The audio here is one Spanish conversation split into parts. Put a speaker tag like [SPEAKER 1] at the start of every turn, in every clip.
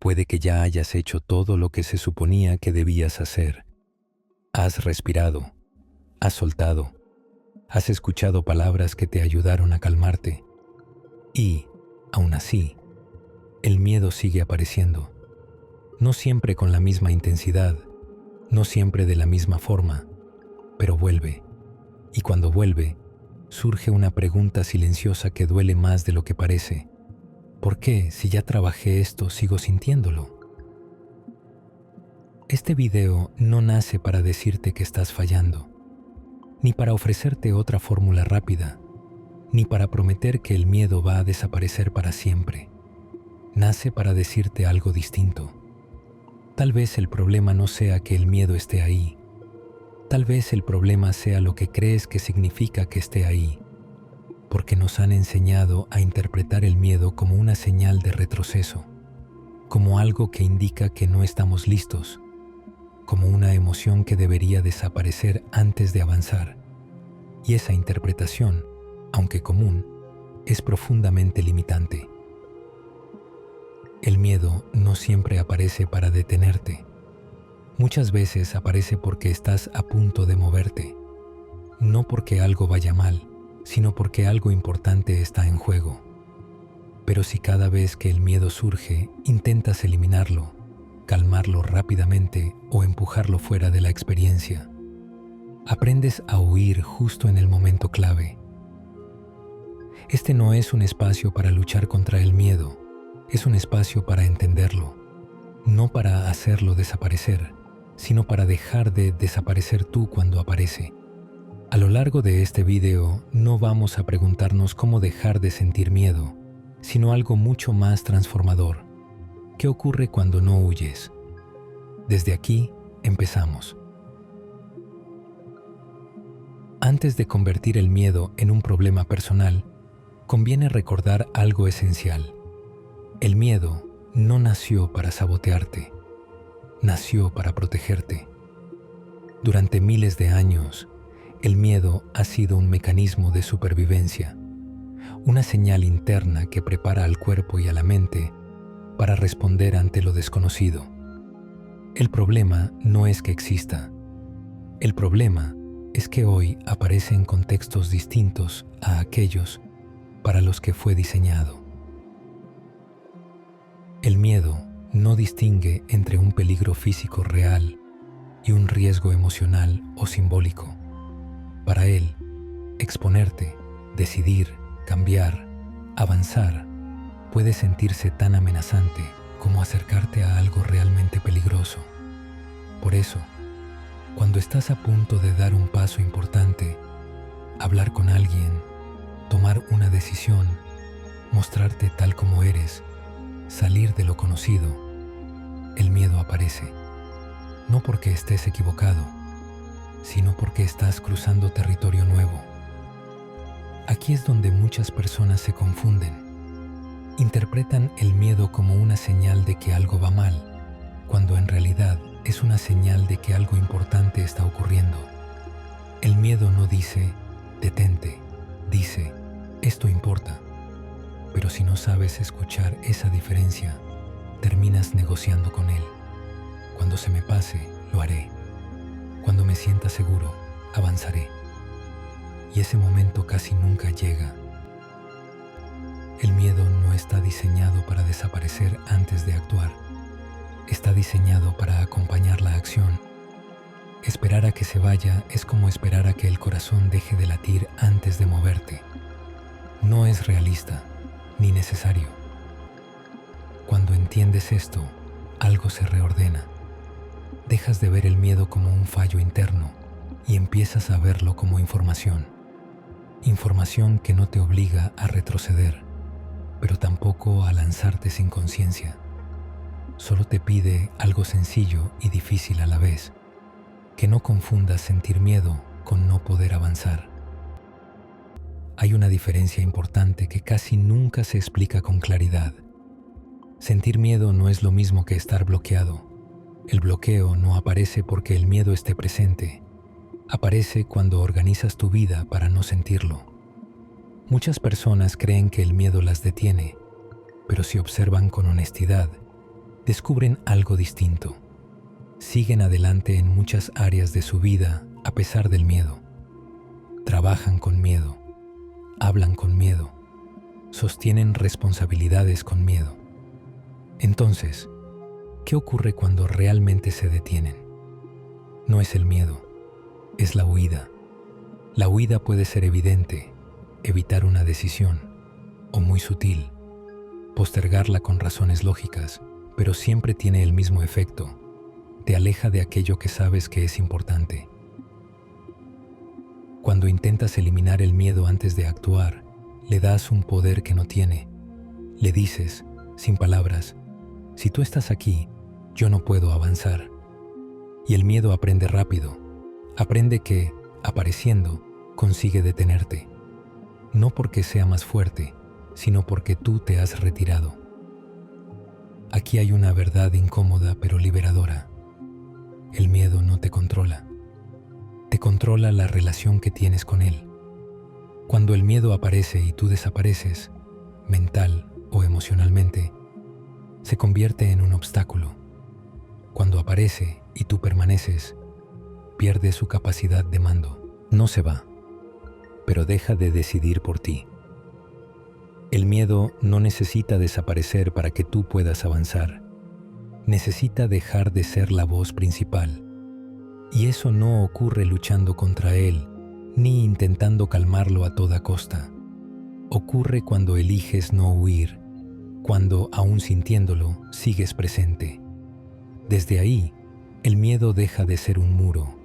[SPEAKER 1] Puede que ya hayas hecho todo lo que se suponía que debías hacer. Has respirado, has soltado, has escuchado palabras que te ayudaron a calmarte. Y, aún así, el miedo sigue apareciendo. No siempre con la misma intensidad, no siempre de la misma forma, pero vuelve. Y cuando vuelve, surge una pregunta silenciosa que duele más de lo que parece. ¿Por qué, si ya trabajé esto, sigo sintiéndolo? Este video no nace para decirte que estás fallando, ni para ofrecerte otra fórmula rápida, ni para prometer que el miedo va a desaparecer para siempre. Nace para decirte algo distinto. Tal vez el problema no sea que el miedo esté ahí. Tal vez el problema sea lo que crees que significa que esté ahí, porque nos han enseñado a interpretar el miedo como una señal de retroceso, como algo que indica que no estamos listos, como una emoción que debería desaparecer antes de avanzar. Y esa interpretación, aunque común, es profundamente limitante. El miedo no siempre aparece para detenerte. Muchas veces aparece porque estás a punto de moverte, no porque algo vaya mal, sino porque algo importante está en juego. Pero si cada vez que el miedo surge, intentas eliminarlo, calmarlo rápidamente o empujarlo fuera de la experiencia, aprendes a huir justo en el momento clave. Este no es un espacio para luchar contra el miedo, es un espacio para entenderlo, no para hacerlo desaparecer, sino para dejar de desaparecer tú cuando aparece. A lo largo de este video no vamos a preguntarnos cómo dejar de sentir miedo, sino algo mucho más transformador. ¿Qué ocurre cuando no huyes? Desde aquí empezamos. Antes de convertir el miedo en un problema personal, conviene recordar algo esencial. El miedo no nació para sabotearte, nació para protegerte. Durante miles de años, el miedo ha sido un mecanismo de supervivencia, una señal interna que prepara al cuerpo y a la mente para responder ante lo desconocido. El problema no es que exista. El problema es que hoy aparece en contextos distintos a aquellos para los que fue diseñado. El miedo no distingue entre un peligro físico real y un riesgo emocional o simbólico. Para él, exponerte, decidir, cambiar, avanzar, puede sentirse tan amenazante como acercarte a algo realmente peligroso. Por eso, cuando estás a punto de dar un paso importante, hablar con alguien, tomar una decisión, mostrarte tal como eres, salir de lo conocido, el miedo aparece. No porque estés equivocado, sino porque estás cruzando territorio nuevo. Aquí es donde muchas personas se confunden. Interpretan el miedo como una señal de que algo va mal, cuando en realidad es una señal de que algo importante está ocurriendo. El miedo no dice, detente, dice, esto importa. Pero si no sabes escuchar esa diferencia, terminas negociando con él. Cuando se me pase, lo haré. Cuando me sienta seguro, avanzaré. Y ese momento casi nunca llega. El miedo no está diseñado para desaparecer antes de actuar. Está diseñado para acompañar la acción. Esperar a que se vaya es como esperar a que el corazón deje de latir antes de moverte. No es realista, ni necesario. Cuando entiendes esto, algo se reordena. Dejas de ver el miedo como un fallo interno y empiezas a verlo como información. Información que no te obliga a retroceder, pero tampoco a lanzarte sin conciencia. Solo te pide algo sencillo y difícil a la vez, que no confundas sentir miedo con no poder avanzar. Hay una diferencia importante que casi nunca se explica con claridad. Sentir miedo no es lo mismo que estar bloqueado. El bloqueo no aparece porque el miedo esté presente. Aparece cuando organizas tu vida para no sentirlo. Muchas personas creen que el miedo las detiene, pero si observan con honestidad, descubren algo distinto. Siguen adelante en muchas áreas de su vida a pesar del miedo. Trabajan con miedo, hablan con miedo, sostienen responsabilidades con miedo. Entonces, ¿qué ocurre cuando realmente se detienen? No es el miedo, es la huida. La huida puede ser evidente, evitar una decisión, o muy sutil, postergarla con razones lógicas, pero siempre tiene el mismo efecto. Te aleja de aquello que sabes que es importante. Cuando intentas eliminar el miedo antes de actuar, le das un poder que no tiene. Le dices, sin palabras, si tú estás aquí, yo no puedo avanzar. Y el miedo aprende rápido. Aprende que, apareciendo, consigue detenerte. No porque sea más fuerte, sino porque tú te has retirado. Aquí hay una verdad incómoda pero liberadora. El miedo no te controla. Te controla la relación que tienes con él. Cuando el miedo aparece y tú desapareces, mental o emocionalmente, se convierte en un obstáculo. Cuando aparece y tú permaneces, pierde su capacidad de mando. No se va, pero deja de decidir por ti. El miedo no necesita desaparecer para que tú puedas avanzar. Necesita dejar de ser la voz principal. Y eso no ocurre luchando contra él, ni intentando calmarlo a toda costa. Ocurre cuando eliges no huir, cuando, aún sintiéndolo, sigues presente. Desde ahí, el miedo deja de ser un muro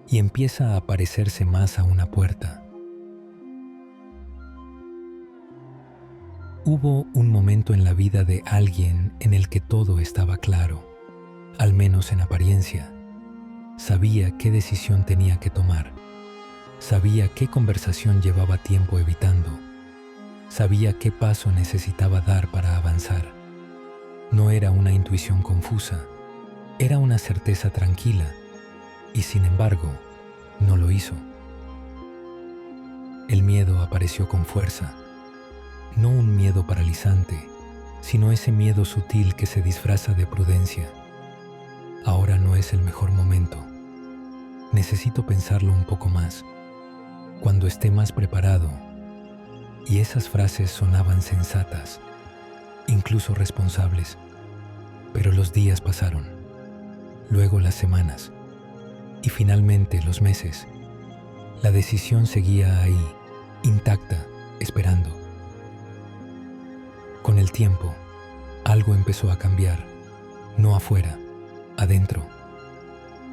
[SPEAKER 1] y empieza a parecerse más a una puerta. Hubo un momento en la vida de alguien en el que todo estaba claro, al menos en apariencia. Sabía qué decisión tenía que tomar. Sabía qué conversación llevaba tiempo evitando. Sabía qué paso necesitaba dar para avanzar. No era una intuición confusa, era una certeza tranquila, y sin embargo, no lo hizo. El miedo apareció con fuerza. No un miedo paralizante, sino ese miedo sutil que se disfraza de prudencia. Ahora no es el mejor momento. Necesito pensarlo un poco más, cuando esté más preparado. Y esas frases sonaban sensatas, incluso responsables. Pero los días pasaron, luego las semanas, y finalmente los meses. La decisión seguía ahí, intacta, esperando. Con el tiempo, algo empezó a cambiar, no afuera, adentro.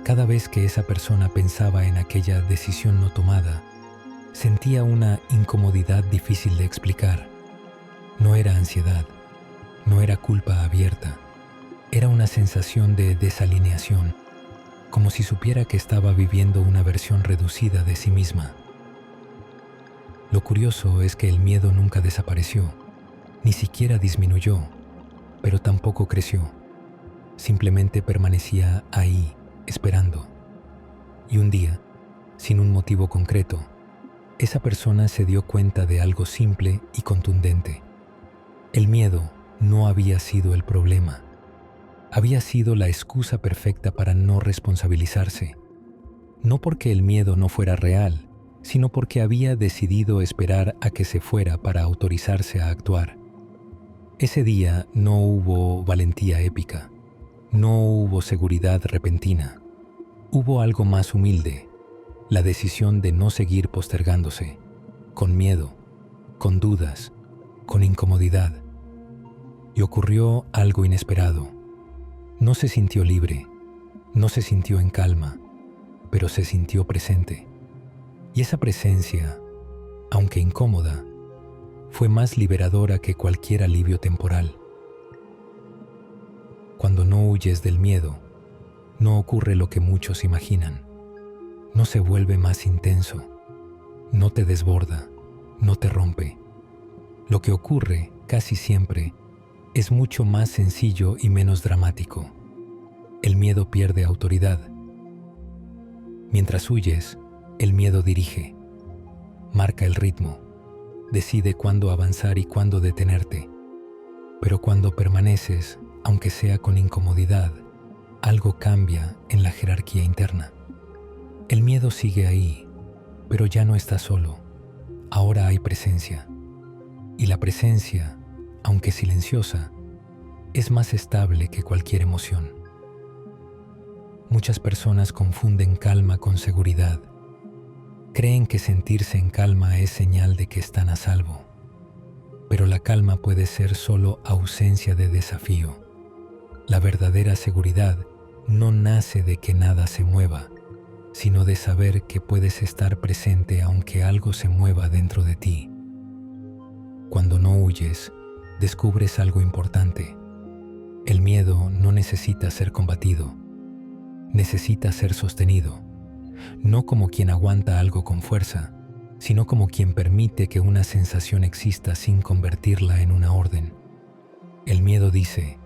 [SPEAKER 1] Cada vez que esa persona pensaba en aquella decisión no tomada, sentía una incomodidad difícil de explicar. No era ansiedad, no era culpa abierta, era una sensación de desalineación, como si supiera que estaba viviendo una versión reducida de sí misma. Lo curioso es que el miedo nunca desapareció, ni siquiera disminuyó, pero tampoco creció. Simplemente permanecía ahí, esperando. Y un día, sin un motivo concreto, esa persona se dio cuenta de algo simple y contundente. El miedo no había sido el problema. Había sido la excusa perfecta para no responsabilizarse. No porque el miedo no fuera real, sino porque había decidido esperar a que se fuera para autorizarse a actuar. Ese día no hubo valentía épica, no hubo seguridad repentina. Hubo algo más humilde, la decisión de no seguir postergándose, con miedo, con dudas, con incomodidad. Y ocurrió algo inesperado. No se sintió libre, no se sintió en calma, pero se sintió presente. Y esa presencia, aunque incómoda, fue más liberadora que cualquier alivio temporal. Cuando no huyes del miedo, no ocurre lo que muchos imaginan. No se vuelve más intenso, no te desborda, no te rompe. Lo que ocurre, casi siempre, es mucho más sencillo y menos dramático. El miedo pierde autoridad. Mientras huyes, el miedo dirige, marca el ritmo, decide cuándo avanzar y cuándo detenerte. Pero cuando permaneces, aunque sea con incomodidad, algo cambia en la jerarquía interna. El miedo sigue ahí, pero ya no está solo. Ahora hay presencia. Y la presencia, aunque silenciosa, es más estable que cualquier emoción. Muchas personas confunden calma con seguridad. Creen que sentirse en calma es señal de que están a salvo. Pero la calma puede ser solo ausencia de desafío. La verdadera seguridad no nace de que nada se mueva, sino de saber que puedes estar presente aunque algo se mueva dentro de ti. Cuando no huyes, descubres algo importante. El miedo no necesita ser combatido, necesita ser sostenido, no como quien aguanta algo con fuerza, sino como quien permite que una sensación exista sin convertirla en una orden. El miedo dice,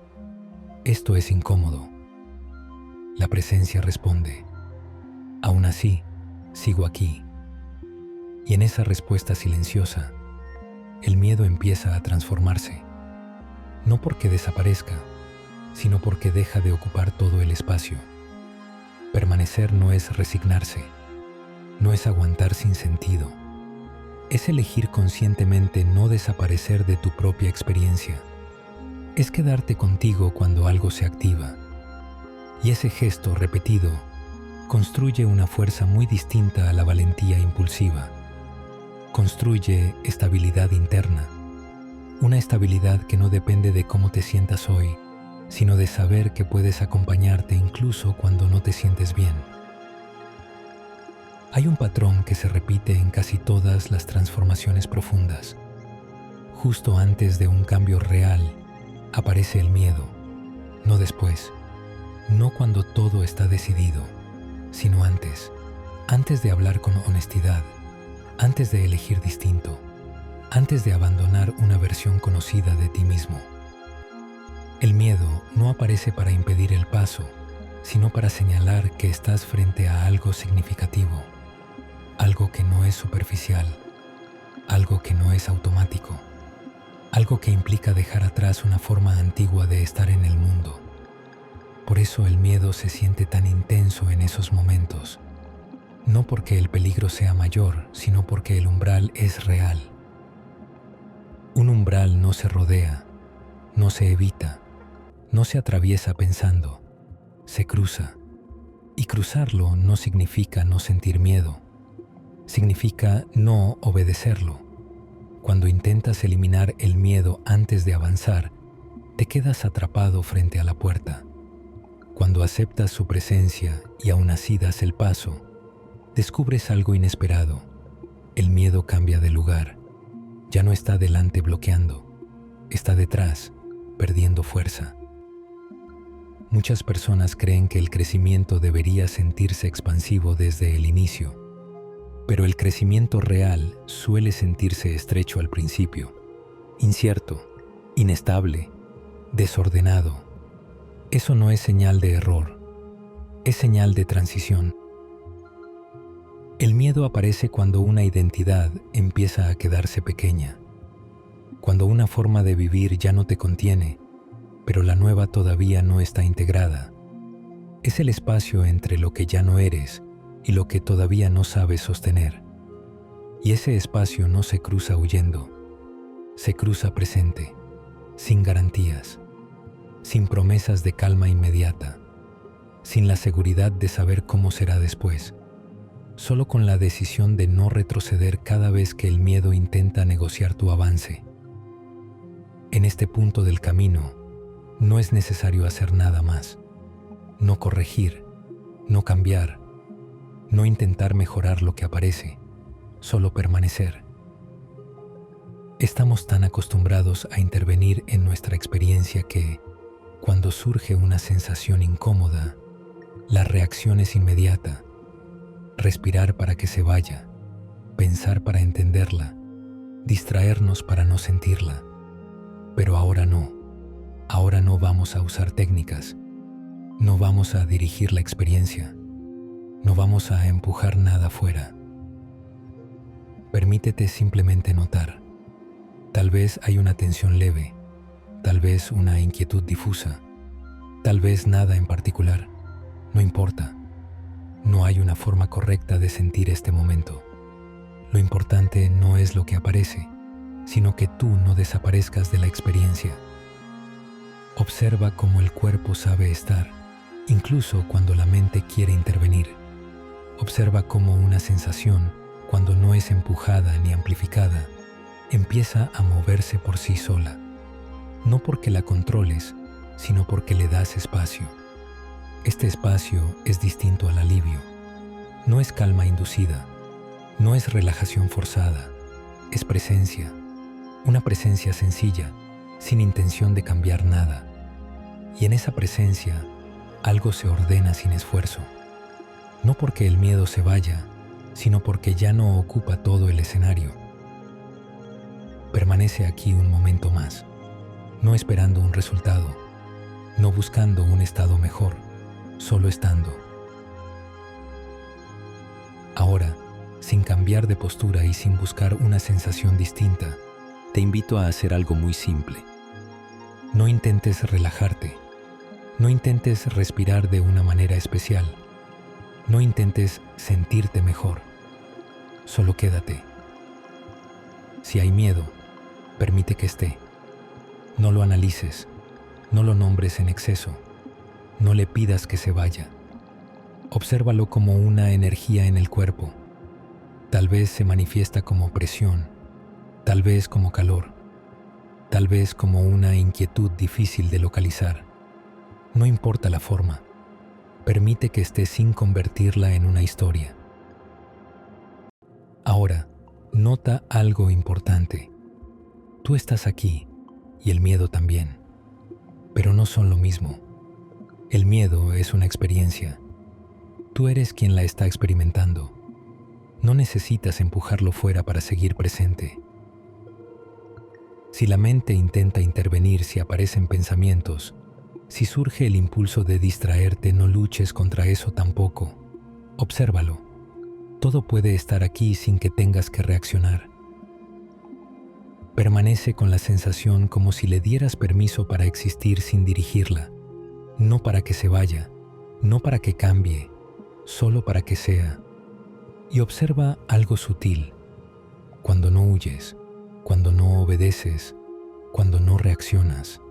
[SPEAKER 1] esto es incómodo. La presencia responde, aún así, sigo aquí. Y en esa respuesta silenciosa, el miedo empieza a transformarse, no porque desaparezca, sino porque deja de ocupar todo el espacio. Permanecer no es resignarse, no es aguantar sin sentido, es elegir conscientemente no desaparecer de tu propia experiencia, es quedarte contigo cuando algo se activa. Y ese gesto repetido construye una fuerza muy distinta a la valentía impulsiva. Construye estabilidad interna, una estabilidad que no depende de cómo te sientas hoy, sino de saber que puedes acompañarte incluso cuando no te sientes bien. Hay un patrón que se repite en casi todas las transformaciones profundas. Justo antes de un cambio real, aparece el miedo, no después, no cuando todo está decidido, sino antes de hablar con honestidad, antes de elegir distinto, antes de abandonar una versión conocida de ti mismo. El miedo no aparece para impedir el paso, sino para señalar que estás frente a algo significativo, algo que no es superficial, algo que no es automático, algo que implica dejar atrás una forma antigua de estar en el mundo. Por eso el miedo se siente tan intenso en esos momentos, no porque el peligro sea mayor, sino porque el umbral es real. Un umbral no se rodea, no se evita, no se atraviesa pensando, se cruza. Y cruzarlo no significa no sentir miedo, significa no obedecerlo. Cuando intentas eliminar el miedo antes de avanzar, te quedas atrapado frente a la puerta. Cuando aceptas su presencia y aún así das el paso, descubres algo inesperado. El miedo cambia de lugar. Ya no está delante bloqueando, está detrás, perdiendo fuerza. Muchas personas creen que el crecimiento debería sentirse expansivo desde el inicio, pero el crecimiento real suele sentirse estrecho al principio, incierto, inestable, desordenado. Eso no es señal de error, es señal de transición. El miedo aparece cuando una identidad empieza a quedarse pequeña, cuando una forma de vivir ya no te contiene, pero la nueva todavía no está integrada. Es el espacio entre lo que ya no eres y lo que todavía no sabes sostener. Y ese espacio no se cruza huyendo, se cruza presente, sin garantías, sin promesas de calma inmediata, sin la seguridad de saber cómo será después, solo con la decisión de no retroceder cada vez que el miedo intenta negociar tu avance. En este punto del camino, no es necesario hacer nada más, no corregir, no cambiar, no intentar mejorar lo que aparece, solo permanecer. Estamos tan acostumbrados a intervenir en nuestra experiencia que, cuando surge una sensación incómoda, la reacción es inmediata. Respirar para que se vaya, pensar para entenderla, distraernos para no sentirla. Pero ahora no vamos a usar técnicas, no vamos a dirigir la experiencia, no vamos a empujar nada fuera. Permítete simplemente notar. Tal vez hay una tensión leve, tal vez una inquietud difusa, Tal vez nada en particular. No importa. No hay una forma correcta de sentir este momento. Lo importante no es lo que aparece, sino que tú no desaparezcas de la experiencia. Observa cómo el cuerpo sabe estar, incluso cuando la mente quiere intervenir. Observa cómo una sensación, cuando no es empujada ni amplificada, empieza a moverse por sí sola. No porque la controles, sino porque le das espacio. Este espacio es distinto al alivio. No es calma inducida, no es relajación forzada, es presencia, una presencia sencilla, sin intención de cambiar nada. Y en esa presencia, algo se ordena sin esfuerzo. No porque el miedo se vaya, sino porque ya no ocupa todo el escenario. Permanece aquí un momento más, no esperando un resultado, no buscando un estado mejor, solo estando. Ahora, sin cambiar de postura y sin buscar una sensación distinta, te invito a hacer algo muy simple. No intentes relajarte, no intentes respirar de una manera especial, no intentes sentirte mejor, solo quédate. Si hay miedo, permite que esté. No lo analices, no lo nombres en exceso, no le pidas que se vaya. Obsérvalo como una energía en el cuerpo. Tal vez se manifiesta como presión, tal vez como calor, tal vez como una inquietud difícil de localizar. No importa la forma, permite que esté sin convertirla en una historia. Ahora, nota algo importante. Tú estás aquí y el miedo también, pero no son lo mismo. El miedo es una experiencia. Tú eres quien la está experimentando. No necesitas empujarlo fuera para seguir presente. Si la mente intenta intervenir, si aparecen pensamientos, si surge el impulso de distraerte, no luches contra eso tampoco. Obsérvalo. Todo puede estar aquí sin que tengas que reaccionar. Permanece con la sensación como si le dieras permiso para existir sin dirigirla, no para que se vaya, no para que cambie, solo para que sea. Y observa algo sutil, cuando no huyes, cuando no obedeces, cuando no reaccionas.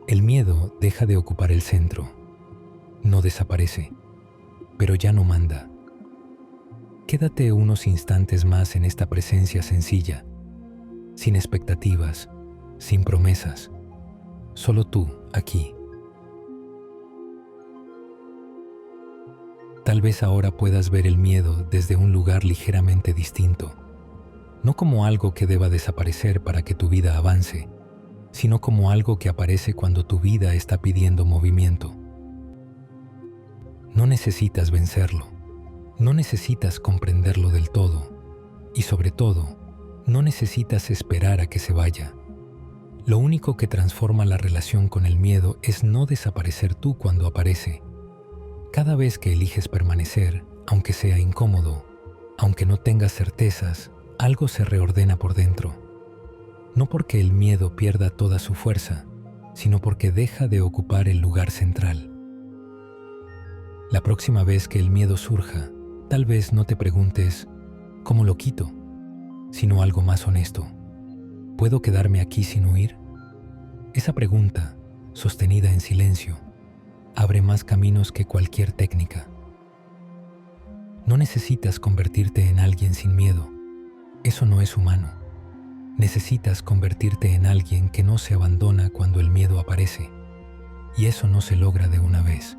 [SPEAKER 1] El miedo deja de ocupar el centro, no desaparece, pero ya no manda. Quédate unos instantes más en esta presencia sencilla, sin expectativas, sin promesas, solo tú aquí. Tal vez ahora puedas ver el miedo desde un lugar ligeramente distinto, no como algo que deba desaparecer para que tu vida avance, sino como algo que aparece cuando tu vida está pidiendo movimiento. No necesitas vencerlo, no necesitas comprenderlo del todo, y sobre todo, no necesitas esperar a que se vaya. Lo único que transforma la relación con el miedo es no desaparecer tú cuando aparece. Cada vez que eliges permanecer, aunque sea incómodo, aunque no tengas certezas, algo se reordena por dentro. No porque el miedo pierda toda su fuerza, sino porque deja de ocupar el lugar central. La próxima vez que el miedo surja, tal vez no te preguntes, ¿cómo lo quito?, sino algo más honesto. ¿Puedo quedarme aquí sin huir? Esa pregunta, sostenida en silencio, abre más caminos que cualquier técnica. No necesitas convertirte en alguien sin miedo. Eso no es humano. Necesitas convertirte en alguien que no se abandona cuando el miedo aparece. Y eso no se logra de una vez.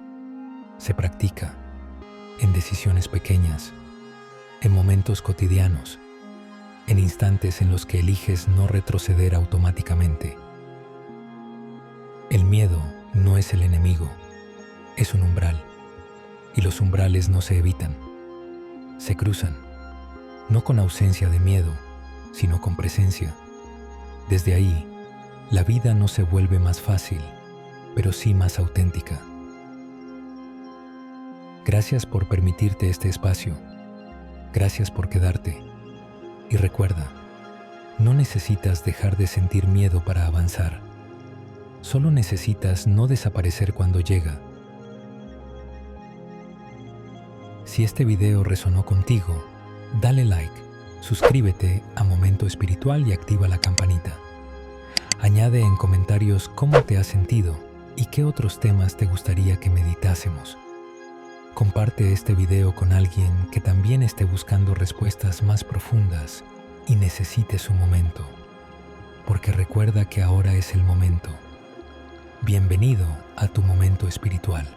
[SPEAKER 1] Se practica en decisiones pequeñas, en momentos cotidianos, en instantes en los que eliges no retroceder automáticamente. El miedo no es el enemigo, es un umbral, y los umbrales no se evitan, se cruzan, no con ausencia de miedo, sino con presencia. Desde ahí, la vida no se vuelve más fácil, pero sí más auténtica. Gracias por permitirte este espacio, gracias por quedarte. Y recuerda, no necesitas dejar de sentir miedo para avanzar. Solo necesitas no desaparecer cuando llega. Si este video resonó contigo, dale like, suscríbete a Momento Espiritual y activa la campanita. Añade en comentarios cómo te has sentido y qué otros temas te gustaría que meditásemos. Comparte este video con alguien que también esté buscando respuestas más profundas y necesite su momento. Porque recuerda que ahora es el momento. Bienvenido a tu momento espiritual.